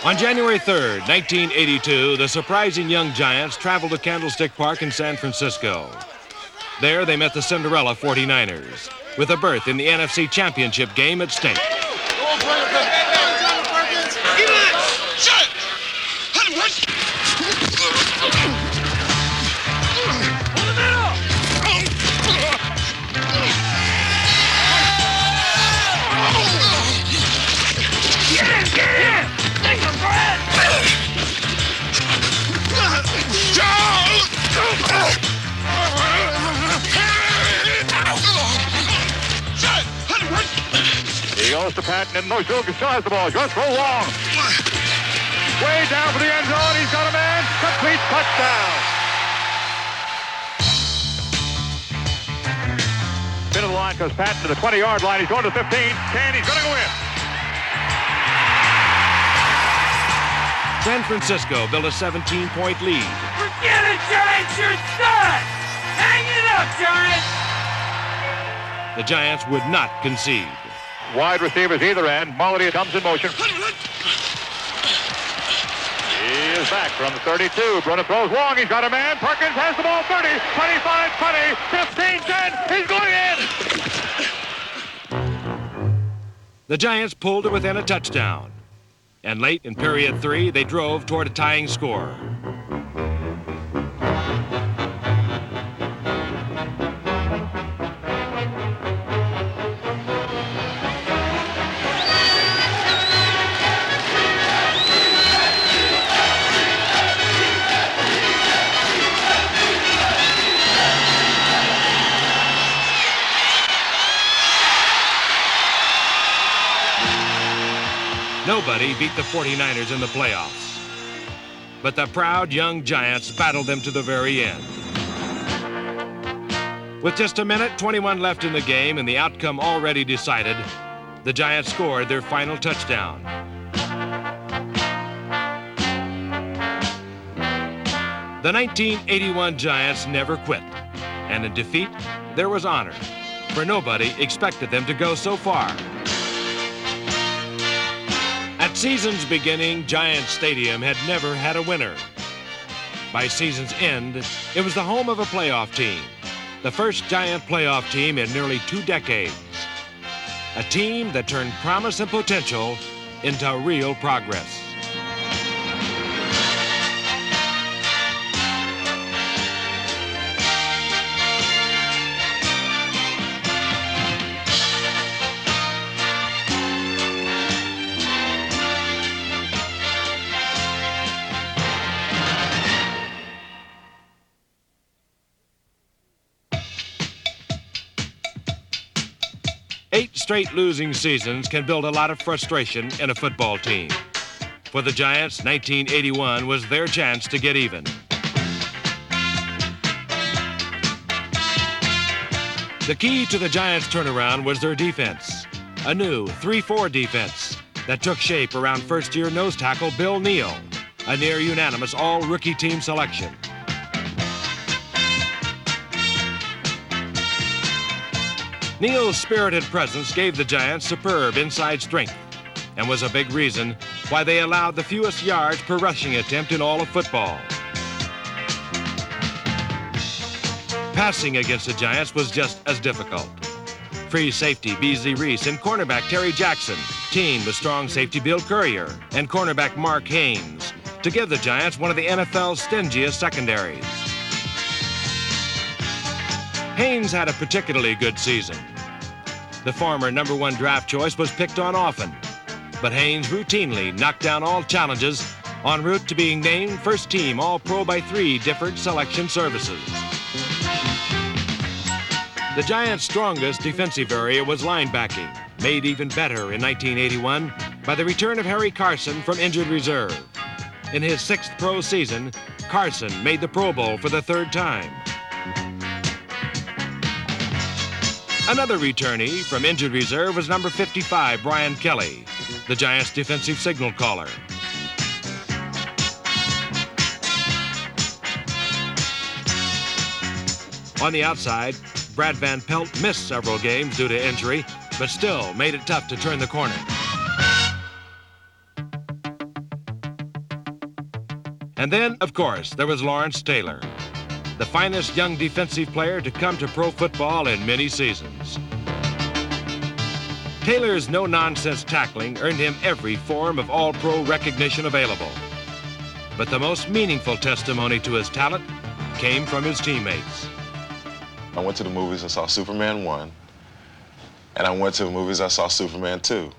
On January 3rd, 1982, the surprising young Giants traveled to Candlestick Park in San Francisco. There, they met the Cinderella 49ers, with a berth in the NFC Championship game at stake. He goes to Patton in motion. Still has the ball. Just throw long. Way down for the end zone. He's got a man. Complete touchdown. Bit of the line goes Patton to the 20-yard line. He's going to 15. He's going to go in. San Francisco built a 17-point lead. Forget it, Giants. You're done. Hang it up, Giants. The Giants would not concede. Wide receivers either end. Mullity comes in motion. He is back from the 32. Bruno throws long. He's got a man. Perkins has the ball. 30, 25, 20, 15, 10. He's going in. The Giants pulled it within a touchdown. And late in period 3, they drove toward a tying score. Nobody beat the 49ers in the playoffs. But the proud young Giants battled them to the very end. With just a minute 21 left in the game and the outcome already decided, the Giants scored their final touchdown. The 1981 Giants never quit, and in defeat, there was honor, for nobody expected them to go so far. At season's beginning, Giants Stadium had never had a winner. By season's end, it was the home of a playoff team, the first Giant playoff team in nearly 2 decades. A team that turned promise and potential into real progress. Eight straight losing seasons can build a lot of frustration in a football team. For the Giants, 1981 was their chance to get even. The key to the Giants' turnaround was their defense, a new 3-4 defense that took shape around first-year nose tackle Bill Neal, a near-unanimous all-rookie team selection. Neal's spirited presence gave the Giants superb inside strength and was a big reason why they allowed the fewest yards per rushing attempt in all of football. Passing against the Giants was just as difficult. Free safety B.Z. Reese and cornerback Terry Jackson teamed with strong safety Bill Courier and cornerback Mark Haynes to give the Giants one of the NFL's stingiest secondaries. Haynes had a particularly good season. The former #1 draft choice was picked on often, but Haynes routinely knocked down all challenges en route to being named first team All-Pro by 3 different selection services. The Giants' strongest defensive area was linebacking, made even better in 1981 by the return of Harry Carson from injured reserve. In his 6th pro season, Carson made the Pro Bowl for the 3rd time. Another returnee from injured reserve was number 55, Brian Kelly, the Giants' defensive signal caller. On the outside, Brad Van Pelt missed several games due to injury, but still made it tough to turn the corner. And then, of course, there was Lawrence Taylor, the finest young defensive player to come to pro football in many seasons. Taylor's no-nonsense tackling earned him every form of all-pro recognition available. But the most meaningful testimony to his talent came from his teammates. I went to the movies and saw Superman 1, and I went to the movies, I saw Superman 2.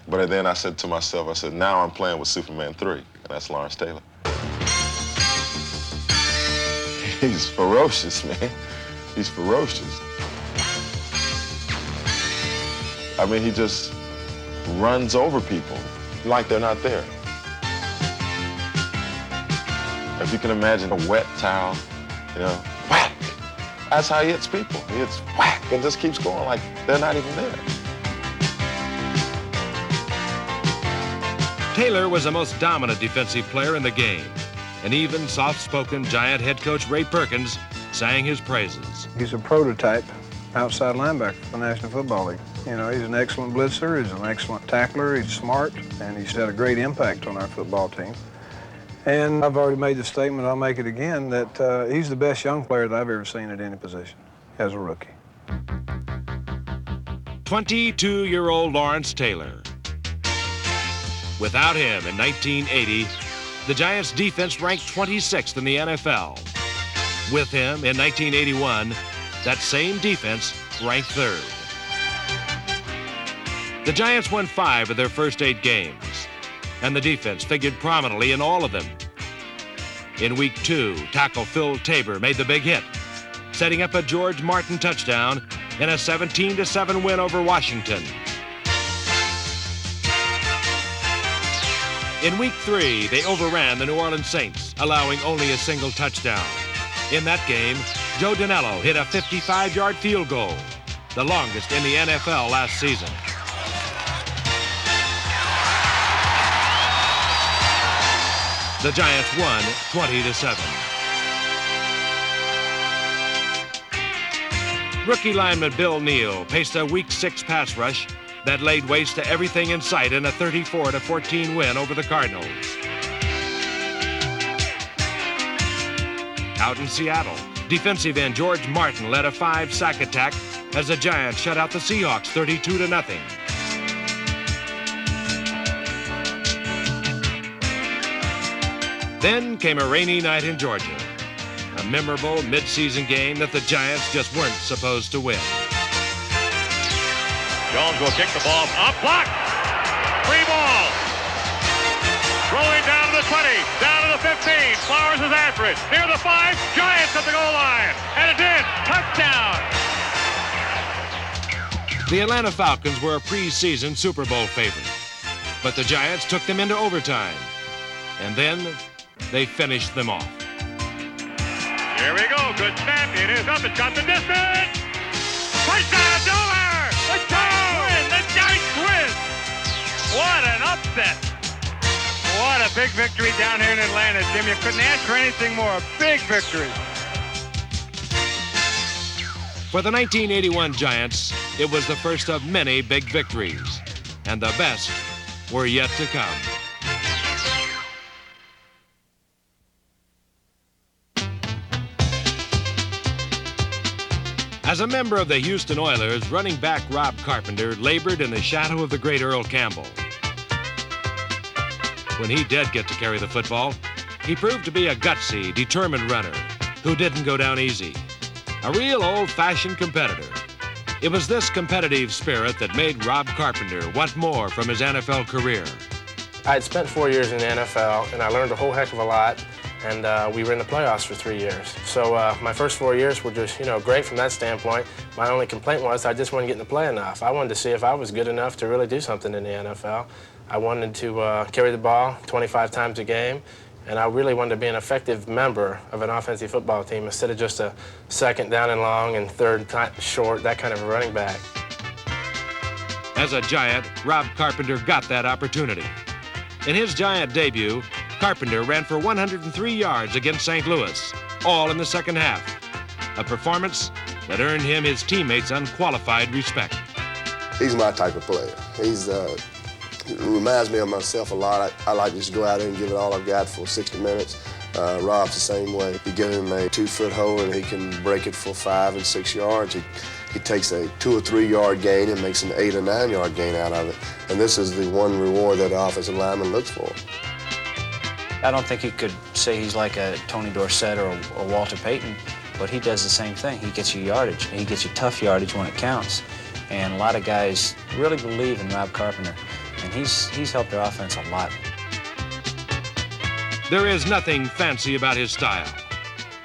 But then I said to myself, I said, now I'm playing with Superman 3, and that's Lawrence Taylor. He's ferocious, man. He's ferocious. I mean, he just runs over people like they're not there. If you can imagine a wet towel, you know, whack. That's how he hits people. He hits whack and just keeps going like they're not even there. Taylor was the most dominant defensive player in the game, and even soft-spoken Giant head coach Ray Perkins sang his praises. He's a prototype outside linebacker for the National Football League. You know, he's an excellent blitzer, he's an excellent tackler, he's smart, and he's had a great impact on our football team. And I've already made the statement, I'll make it again, that he's the best young player that I've ever seen at any position as a rookie. 22-year-old Lawrence Taylor. Without him in 1980, the Giants' defense ranked 26th in the NFL. With him in 1981, that same defense ranked 3rd. The Giants won 5 of their first 8 games, and the defense figured prominently in all of them. In week 2, tackle Phil Tabor made the big hit, setting up a George Martin touchdown in a 17-7 win over Washington. In week 3, they overran the New Orleans Saints, allowing only a single touchdown. In that game, Joe Danello hit a 55-yard field goal, the longest in the NFL last season. The Giants won 20-7. Rookie lineman Bill Neal paced a Week 6 pass rush that laid waste to everything in sight in a 34-14 win over the Cardinals. Out in Seattle, defensive end George Martin led a 5-sack attack as the Giants shut out the Seahawks 32-0. Then came a rainy night in Georgia, a memorable mid-season game that the Giants just weren't supposed to win. Jones will kick the ball up, blocked. Free ball. Rolling down to the 20, down to the 15. Flowers is after it. Near the 5, Giants at the goal line. And it's in. Touchdown. The Atlanta Falcons were a preseason Super Bowl favorite, but the Giants took them into overtime, and then they finished them off. Here we go. Good snap. It is up. It's got the distance. Touchdown. It's over. The Giants win. The Giants win. What an upset. What a big victory down here in Atlanta, Jim. You couldn't ask for anything more. A big victory. For the 1981 Giants, it was the first of many big victories, and the best were yet to come. As a member of the Houston Oilers, running back Rob Carpenter labored in the shadow of the great Earl Campbell. When he did get to carry the football, he proved to be a gutsy, determined runner who didn't go down easy. A real old-fashioned competitor. It was this competitive spirit that made Rob Carpenter want more from his NFL career. I had spent 4 years in the NFL, and I learned a whole heck of a lot, and we were in the playoffs for 3 years. So my first 4 years were just, great from that standpoint. My only complaint was I just wasn't getting to play enough. I wanted to see if I was good enough to really do something in the NFL. I wanted to carry the ball 25 times a game, and I really wanted to be an effective member of an offensive football team instead of just a second down and long and third short, that kind of a running back. As a Giant, Rob Carpenter got that opportunity. In his Giant debut, Carpenter ran for 103 yards against St. Louis, all in the second half. A performance that earned him his teammates' unqualified respect. He's my type of player. He's It reminds me of myself a lot. I like to just go out there and give it all I've got for 60 minutes. Rob's the same way. You give him a 2-foot hole and he can break it for 5 and 6 yards. He takes a 2 or 3 yard gain and makes an 8 or 9 yard gain out of it. And this is the one reward that the offensive lineman looks for. I don't think he could say he's like a Tony Dorsett or a Walter Payton, but he does the same thing. He gets you yardage. He gets you tough yardage when it counts. And a lot of guys really believe in Rob Carpenter, and he's helped their offense a lot. There is nothing fancy about his style.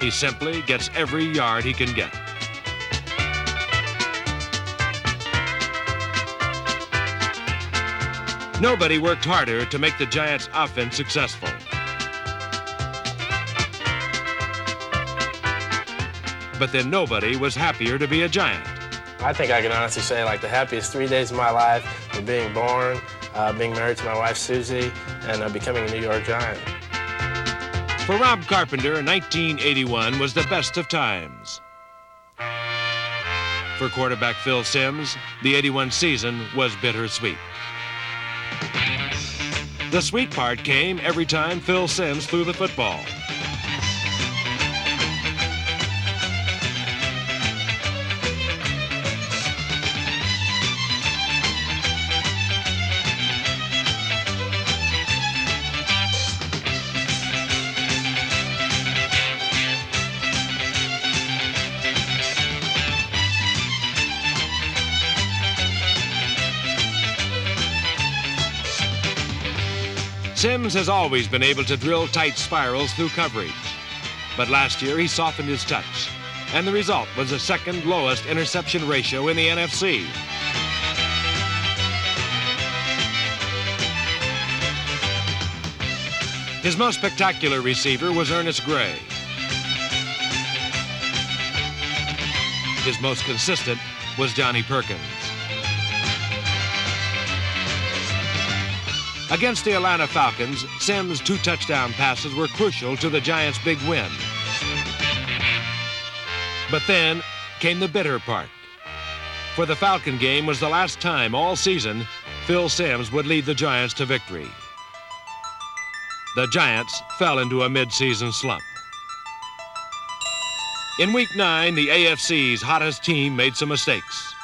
He simply gets every yard he can get. Nobody worked harder to make the Giants' offense successful. But then nobody was happier to be a Giant. I think I can honestly say, like, the happiest 3 days of my life were being born, being married to my wife, Susie, and becoming a New York Giant. For Rob Carpenter, 1981 was the best of times. For quarterback Phil Simms, the 81 season was bittersweet. The sweet part came every time Phil Simms threw the football. Simms has always been able to drill tight spirals through coverage. But last year he softened his touch, and the result was the second lowest interception ratio in the NFC. His most spectacular receiver was Ernest Gray. His most consistent was Johnny Perkins. Against the Atlanta Falcons, Simms' 2 touchdown passes were crucial to the Giants' big win. But then came the bitter part. For the Falcon game was the last time all season Phil Simms would lead the Giants to victory. The Giants fell into a mid-season slump. In Week 9, the AFC's hottest team made some mistakes.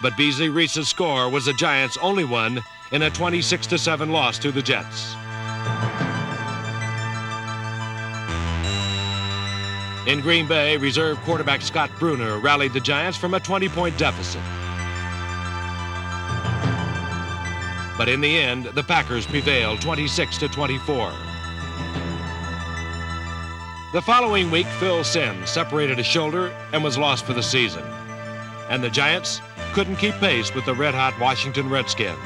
But Beasley Reese's score was the Giants' only one in a 26-7 loss to the Jets. In Green Bay, reserve quarterback Scott Bruner rallied the Giants from a 20-point deficit. But in the end, the Packers prevailed 26-24. The following week, Phil Simms separated a shoulder and was lost for the season. And the Giants couldn't keep pace with the red-hot Washington Redskins.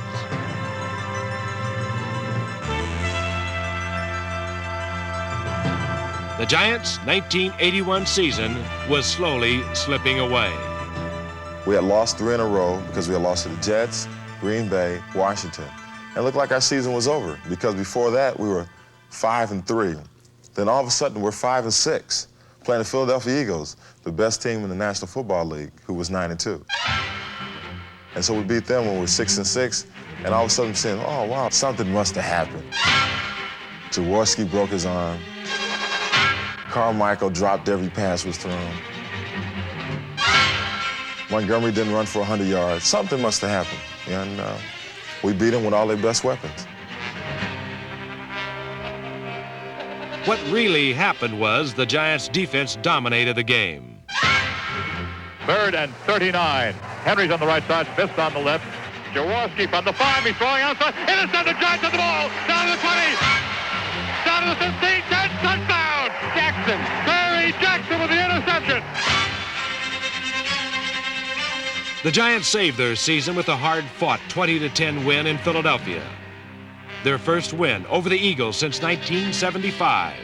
The Giants' 1981 season was slowly slipping away. We had lost 3 in a row because we had lost to the Jets, Green Bay, Washington. And it looked like our season was over because before that we were 5-3. Then all of a sudden we're 5-6, playing the Philadelphia Eagles, the best team in the National Football League, who was 9-2. And so we beat them when we were 6-6, and all of a sudden I'm saying, oh wow, something must have happened. Jaworski broke his arm. Carmichael dropped every pass was thrown. Montgomery didn't run for 100 yards. Something must have happened. And we beat them with all their best weapons. What really happened was the Giants' defense dominated the game. 3rd and 39. Henry's on the right side, Smith's on the left. Jaworski from the 5, he's throwing outside. Intercepted, Giants on the ball. Down to the 20. Down to the 15, 10, touchdown! Jackson, Barry Jackson with the interception. The Giants saved their season with a hard-fought 20-10 win in Philadelphia. Their first win over the Eagles since 1975.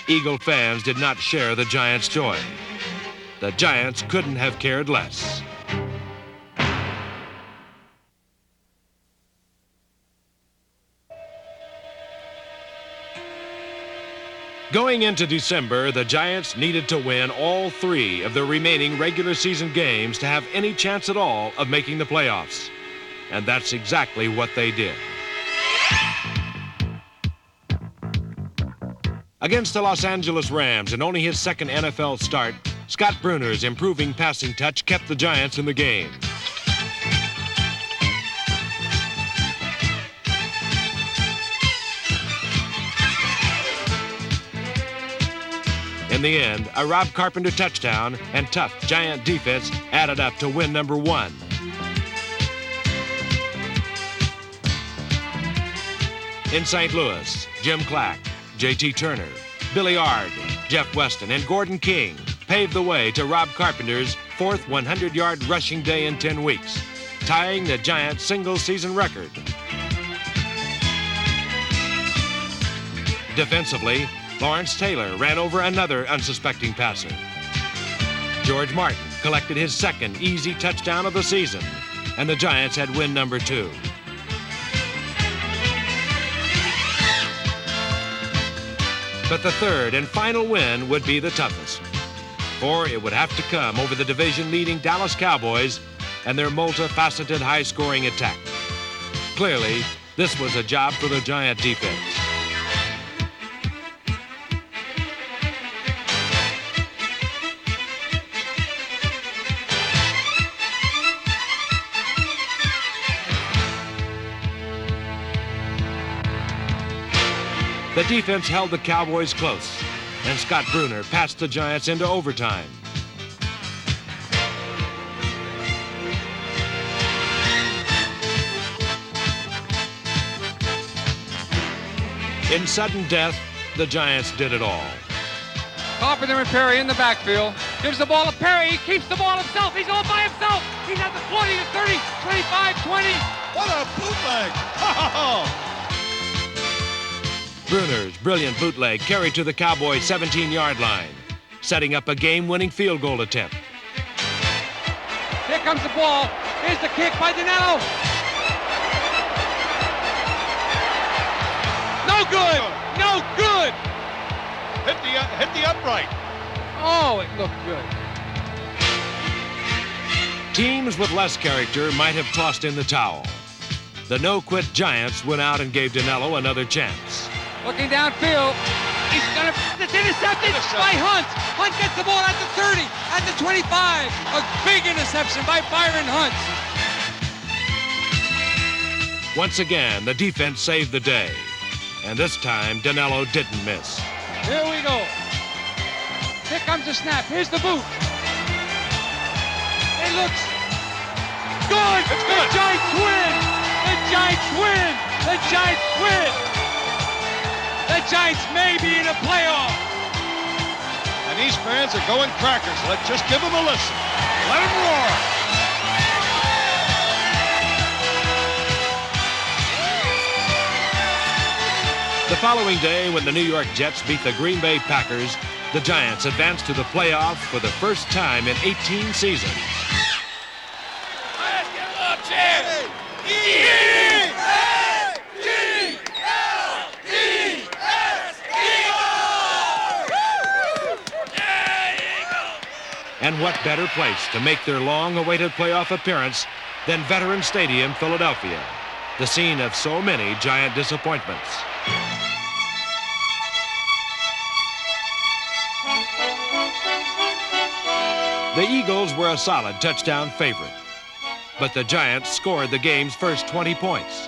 Eagle fans did not share the Giants' joy. The Giants couldn't have cared less. Going into December, the Giants needed to win all 3 of their remaining regular season games to have any chance at all of making the playoffs. and that's exactly what they did. Against the Los Angeles Rams in only his second NFL start, Scott Bruner's improving passing touch kept the Giants in the game. In the end, a Rob Carpenter touchdown and tough Giant defense added up to win number 1. In St. Louis, Jim Clack, J.T. Turner, Billy Ard, Jeff Weston, and Gordon King paved the way to Rob Carpenter's 4th 100-yard rushing day in 10 weeks, tying the Giants' single-season record. Defensively, Lawrence Taylor ran over another unsuspecting passer. George Martin collected his second easy touchdown of the season, and the Giants had win number 2. But the third and final win would be the toughest, for it would have to come over the division-leading Dallas Cowboys and their multifaceted high-scoring attack. Clearly, this was a job for the Giant defense. The defense held the Cowboys close, and Scott Bruner passed the Giants into overtime. In sudden death, the Giants did it all. Carpenter and Perry in the backfield. Gives the ball to Perry. He keeps the ball himself. He's all by himself. He's at the 40 to 30, 25, 20. What a bootleg! Oh! Bruner's brilliant bootleg carried to the Cowboys' 17-yard line, setting up a game-winning field goal attempt. Here comes the ball. Here's the kick by Dinello. No good. No good. Hit the upright. Oh, it looked good. Teams with less character might have tossed in the towel. The no-quit Giants went out and gave Dinello another chance. Looking downfield. It's intercepted by Hunt. Hunt gets the ball at the 30, at the 25. A big interception by Byron Hunt. Once again, the defense saved the day. And this time, Dinello didn't miss. Here we go. Here comes the snap. Here's the boot. It looks good. It's good. The Giants win. The Giants win. The Giants win. The Giants may be in a playoff. And these fans are going crackers. Let's just give them a listen. Let them roar. The following day, when the New York Jets beat the Green Bay Packers, the Giants advanced to the playoffs for the first time in 18 seasons. Let's get a little chance. And what better place to make their long-awaited playoff appearance than Veterans Stadium, Philadelphia, the scene of so many Giant disappointments. The Eagles were a solid touchdown favorite, but the Giants scored the game's first 20 points.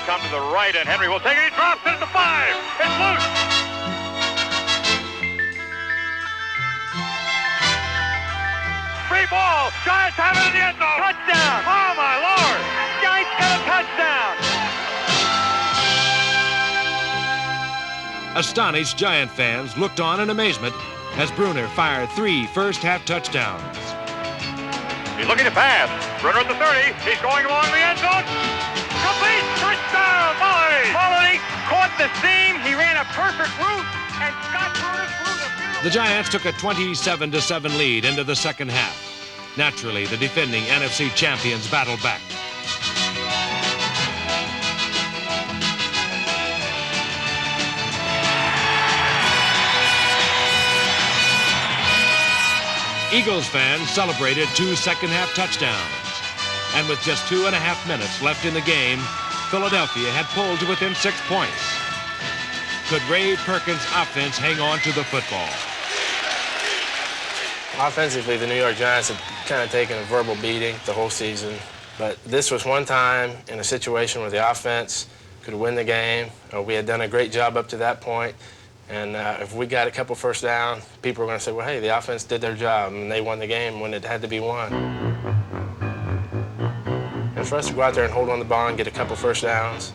Come to the right, and Henry will take it. He drops it at the 5. It's loose. Free ball. Giants have it in the end zone. Touchdown. Oh, my Lord. Giants got a touchdown. Astonished Giant fans looked on in amazement as Bruner fired 3 first-half touchdowns. He's looking to pass. Bruner at the 30. He's going along the end zone. Complete touchdown, Molly! Molly caught the seam. He ran a perfect route, and Scott Bruner threw the beautiful... The Giants took a 27-7 lead into the second half. Naturally, the defending NFC champions battled back. Eagles fans celebrated 2 second-half touchdowns. And with just 2.5 minutes left in the game, Philadelphia had pulled to within 6 points. Could Ray Perkins' offense hang on to the football? Offensively, the New York Giants had kind of taken a verbal beating the whole season. But this was one time in a situation where the offense could win the game. We had done a great job up to that point. And if we got a couple first down, people were going to say, well, hey, the offense did their job, and they won the game when it had to be won. And for us to go out there and hold on the ball and get a couple first downs,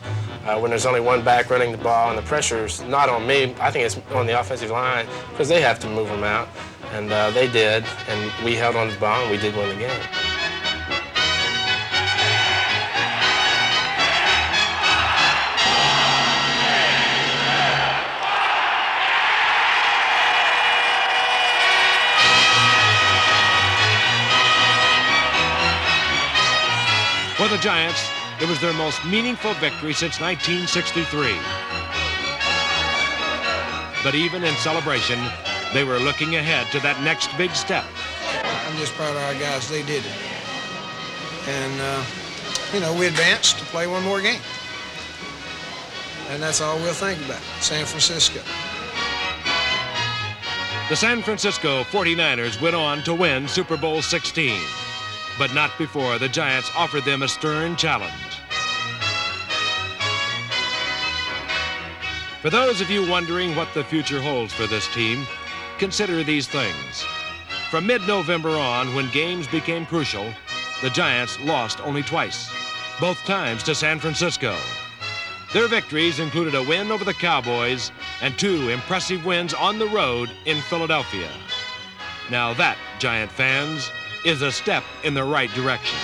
when there's only one back running the ball and the pressure's not on me, I think it's on the offensive line because they have to move them out. And they did, and we held on to the ball, and we did win the game. For the Giants, it was their most meaningful victory since 1963. But even in celebration, they were looking ahead to that next big step. I'm just proud of our guys. They did it. And, you know, we advanced to play one more game. And that's all we'll think about, San Francisco. The San Francisco 49ers went on to win Super Bowl 16, but not before the Giants offered them a stern challenge. For those of you wondering what the future holds for this team, consider these things. From mid-November on, when games became crucial, the Giants lost only twice, both times to San Francisco. Their victories included a win over the Cowboys and 2 impressive wins on the road in Philadelphia. Now that, Giant fans, is a step in the right direction.